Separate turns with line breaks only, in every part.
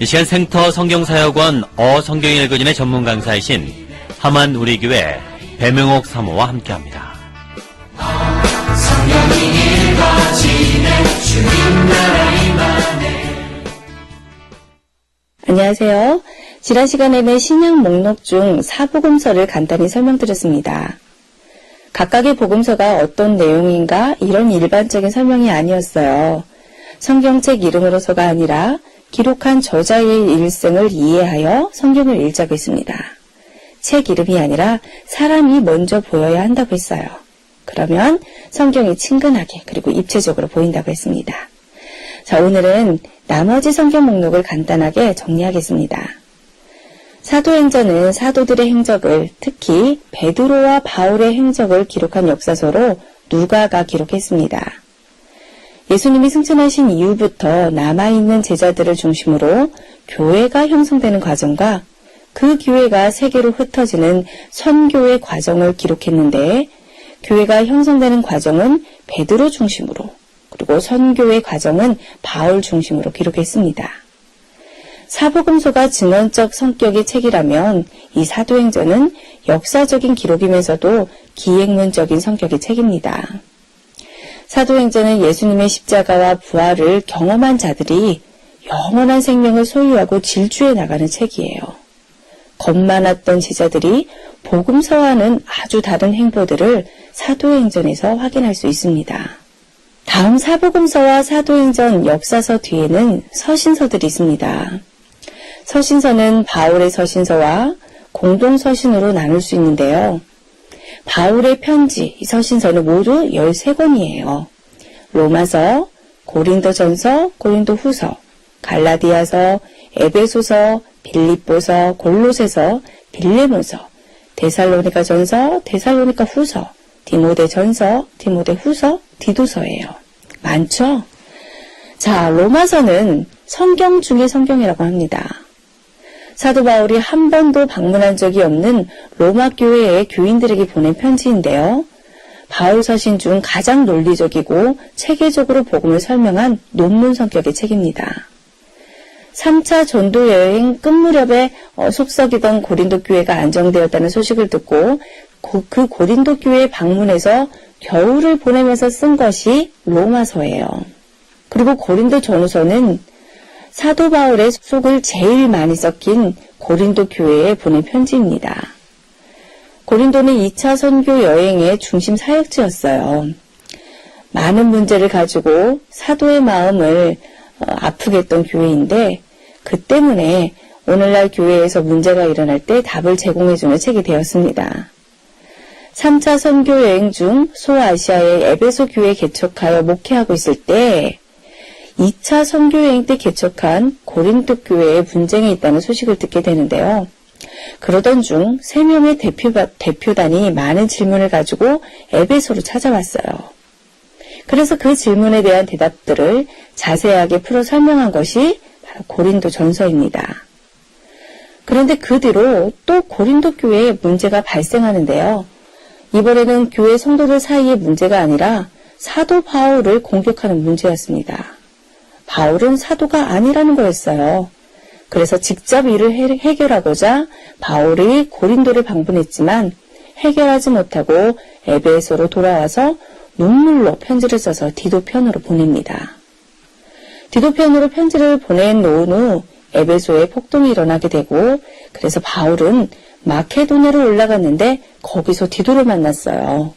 이 시간 생터 성경사역원 성경 읽어주의 전문 강사이신 함안 우리교회 배명옥 사모와 함께합니다. 성경이 읽어지네 주님 나라 임하네.
안녕하세요. 지난 시간에는 신약 목록 중 사복음서를 간단히 설명드렸습니다. 각각의 복음서가 어떤 내용인가 이런 일반적인 설명이 아니었어요. 성경책 이름으로서가 아니라 기록한 저자의 일생을 이해하여 성경을 읽자고 했습니다. 책 이름이 아니라 사람이 먼저 보여야 한다고 했어요. 그러면 성경이 친근하게 그리고 입체적으로 보인다고 했습니다. 자, 오늘은 나머지 성경 목록을 간단하게 정리하겠습니다. 사도행전은 사도들의 행적을, 특히 베드로와 바울의 행적을 기록한 역사서로 누가가 기록했습니다. 예수님이 승천하신 이후부터 남아있는 제자들을 중심으로 교회가 형성되는 과정과 그 교회가 세계로 흩어지는 선교의 과정을 기록했는데, 교회가 형성되는 과정은 베드로 중심으로, 그리고 선교의 과정은 바울 중심으로 기록했습니다. 사복음서가 증언적 성격의 책이라면 이 사도행전은 역사적인 기록이면서도 기행문적인 성격의 책입니다. 사도행전은 예수님의 십자가와 부활을 경험한 자들이 영원한 생명을 소유하고 질주해 나가는 책이에요. 겁 많았던 제자들이 복음서와는 아주 다른 행보들을 사도행전에서 확인할 수 있습니다. 다음 사복음서와 사도행전 역사서 뒤에는 서신서들이 있습니다. 서신서는 바울의 서신서와 공동서신으로 나눌 수 있는데요. 바울의 편지, 이 서신서는 모두 13권이에요. 로마서, 고린도전서, 고린도후서, 갈라디아서, 에베소서, 빌립보서, 골로새서, 빌레몬서, 데살로니가전서, 데살로니가후서, 디모데전서, 디모데후서, 디도서예요. 많죠? 자, 로마서는 성경 중의 성경이라고 합니다. 사도 바울이 한 번도 방문한 적이 없는 로마 교회의 교인들에게 보낸 편지인데요. 바울 서신 중 가장 논리적이고 체계적으로 복음을 설명한 논문 성격의 책입니다. 3차 전도 여행 끝 무렵에 속썩이던 고린도 교회가 안정되었다는 소식을 듣고 그 고린도 교회에 방문해서 겨울을 보내면서 쓴 것이 로마서예요. 그리고 고린도 전후서는 사도 바울의 속을 제일 많이 썩힌 고린도 교회에 보낸 편지입니다. 고린도는 2차 선교 여행의 중심 사역지였어요. 많은 문제를 가지고 사도의 마음을 아프게 했던 교회인데, 그 때문에 오늘날 교회에서 문제가 일어날 때 답을 제공해주는 책이 되었습니다. 3차 선교 여행 중 소아시아의 에베소 교회에 개척하여 목회하고 있을 때 2차 선교여행 때 개척한 고린도 교회에 분쟁이 있다는 소식을 듣게 되는데요. 그러던 중 3명의 대표단이 많은 질문을 가지고 에베소로 찾아왔어요. 그래서 그 질문에 대한 대답들을 자세하게 풀어 설명한 것이 바로 고린도 전서입니다. 그런데 그 뒤로 또 고린도 교회에 문제가 발생하는데요. 이번에는 교회 성도들 사이의 문제가 아니라 사도 바울을 공격하는 문제였습니다. 바울은 사도가 아니라는 거였어요. 그래서 직접 이를 해결하고자 바울이 고린도를 방문했지만 해결하지 못하고 에베소로 돌아와서 눈물로 편지를 써서 디도편으로 보냅니다. 디도편으로 편지를 보내놓은 후 에베소에 폭동이 일어나게 되고, 그래서 바울은 마케도냐로 올라갔는데 거기서 디도를 만났어요.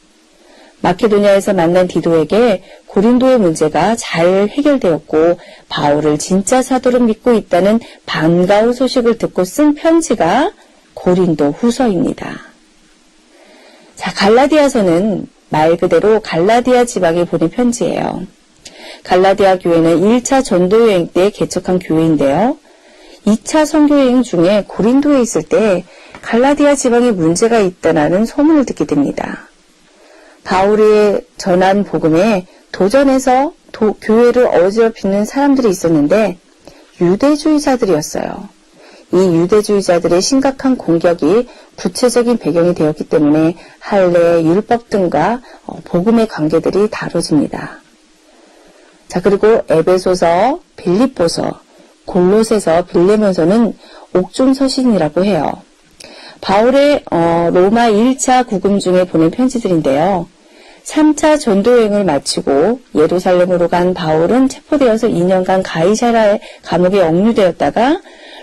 마케도냐에서 만난 디도에게 고린도의 문제가 잘 해결되었고 바울을 진짜 사도로 믿고 있다는 반가운 소식을 듣고 쓴 편지가 고린도 후서입니다. 자, 갈라디아서는 말 그대로 갈라디아 지방에 보낸 편지예요. 갈라디아 교회는 1차 전도여행 때 개척한 교회인데요. 2차 선교여행 중에 고린도에 있을 때 갈라디아 지방에 문제가 있다는 소문을 듣게 됩니다. 바울이 전한 복음에 도전해서 교회를 어지럽히는 사람들이 있었는데 유대주의자들이었어요. 이 유대주의자들의 심각한 공격이 구체적인 배경이 되었기 때문에 할례, 율법 등과 복음의 관계들이 다뤄집니다. 자, 그리고 에베소서, 빌립보서, 골로새서 빌레몬서는 옥중서신이라고 해요. 바울의 로마 1차 구금 중에 보낸 편지들인데요. 3차 전도여행을 마치고 예루살렘으로 간 바울은 체포되어서 2년간 가이사라의 감옥에 억류되었다가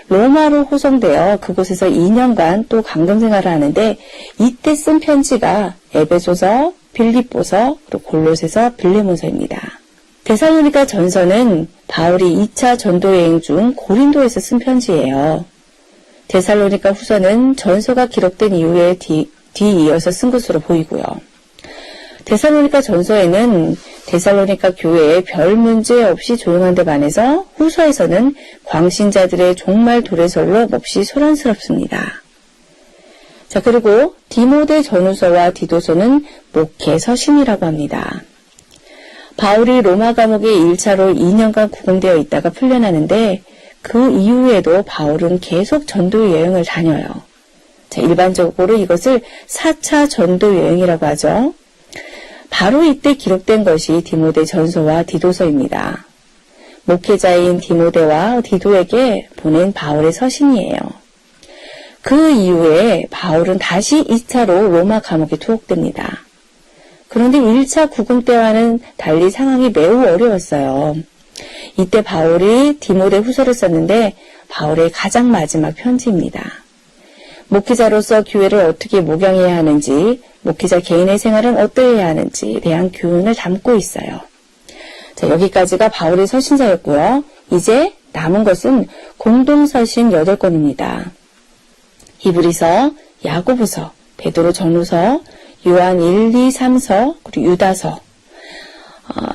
로마로 호송되어 그곳에서 2년간 또 감금 생활을 하는데 이때 쓴 편지가 에베소서, 빌립보서, 그리고 골로새서, 빌레몬서입니다. 데살로니가 전서는 바울이 2차 전도여행 중 고린도에서 쓴 편지예요. 데살로니가 후서는 전서가 기록된 이후에 뒤이어서 쓴 것으로 보이고요. 데살로니가 전서에는 데살로니가 교회에 별 문제 없이 조용한 데 반해서 후서에서는 광신자들의 종말 도래설로 몹시 소란스럽습니다. 자, 그리고 디모데 전후서와 디도서는 목회 서신이라고 합니다. 바울이 로마 감옥에 1차로 2년간 구금되어 있다가 풀려나는데 그 이후에도 바울은 계속 전도 여행을 다녀요. 자, 일반적으로 이것을 4차 전도 여행이라고 하죠. 바로 이때 기록된 것이 디모데 전서와 디도서입니다. 목회자인 디모데와 디도에게 보낸 바울의 서신이에요. 그 이후에 바울은 다시 2차로 로마 감옥에 투옥됩니다. 그런데 1차 구금 때와는 달리 상황이 매우 어려웠어요. 이때 바울이 디모데 후서를 썼는데 바울의 가장 마지막 편지입니다. 목회자로서 교회를 어떻게 목양해야 하는지, 목회자 개인의 생활은 어떠해야 하는지에 대한 교훈을 담고 있어요. 자, 여기까지가 바울의 서신서였고요. 이제 남은 것은 공동서신 8권입니다. 히브리서, 야고보서, 베드로 전후서, 요한 1, 2, 3서, 그리고 유다서.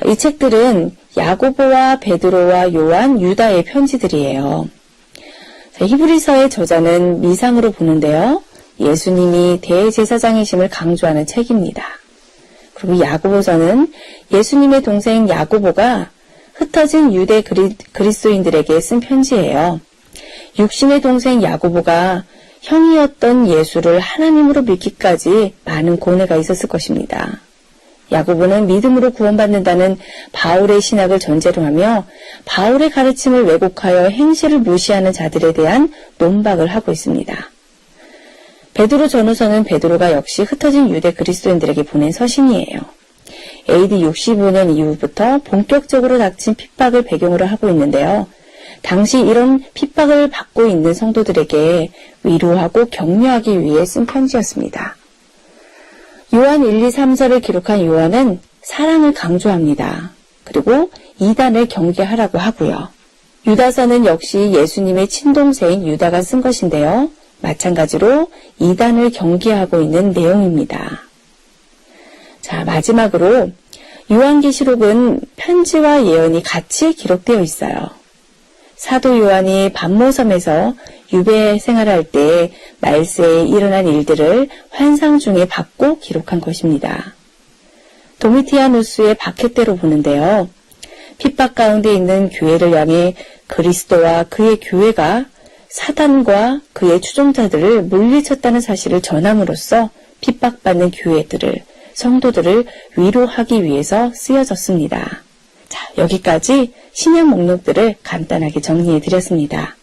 이 책들은 야고보와 베드로와 요한, 유다의 편지들이에요. 자, 히브리서의 저자는 미상으로 보는데요. 예수님이 대제사장이심을 강조하는 책입니다. 그리고 야고보서는 예수님의 동생 야고보가 흩어진 유대 그리스도인들에게 쓴 편지예요. 육신의 동생 야고보가 형이었던 예수를 하나님으로 믿기까지 많은 고뇌가 있었을 것입니다. 야고보는 믿음으로 구원받는다는 바울의 신학을 전제로 하며 바울의 가르침을 왜곡하여 행실을 무시하는 자들에 대한 논박을 하고 있습니다. 베드로 전후서는 베드로가 역시 흩어진 유대 그리스도인들에게 보낸 서신이에요. AD 65년 이후부터 본격적으로 닥친 핍박을 배경으로 하고 있는데요. 당시 이런 핍박을 받고 있는 성도들에게 위로하고 격려하기 위해 쓴 편지였습니다. 요한 1, 2, 3서를 기록한 요한은 사랑을 강조합니다. 그리고 이단을 경계하라고 하고요. 유다서는 역시 예수님의 친동생 유다가 쓴 것인데요. 마찬가지로 이단을 경계하고 있는 내용입니다. 자, 마지막으로 요한계시록은 편지와 예언이 같이 기록되어 있어요. 사도 요한이 반모섬에서 유배 생활할 때 말세에 일어난 일들을 환상 중에 받고 기록한 것입니다. 도미티아누스의 박해때로 보는데요. 핍박 가운데 있는 교회를 향해 그리스도와 그의 교회가 사단과 그의 추종자들을 물리쳤다는 사실을 전함으로써 핍박받는 교회들을, 성도들을 위로하기 위해서 쓰여졌습니다. 자, 여기까지 신약 목록들을 간단하게 정리해 드렸습니다.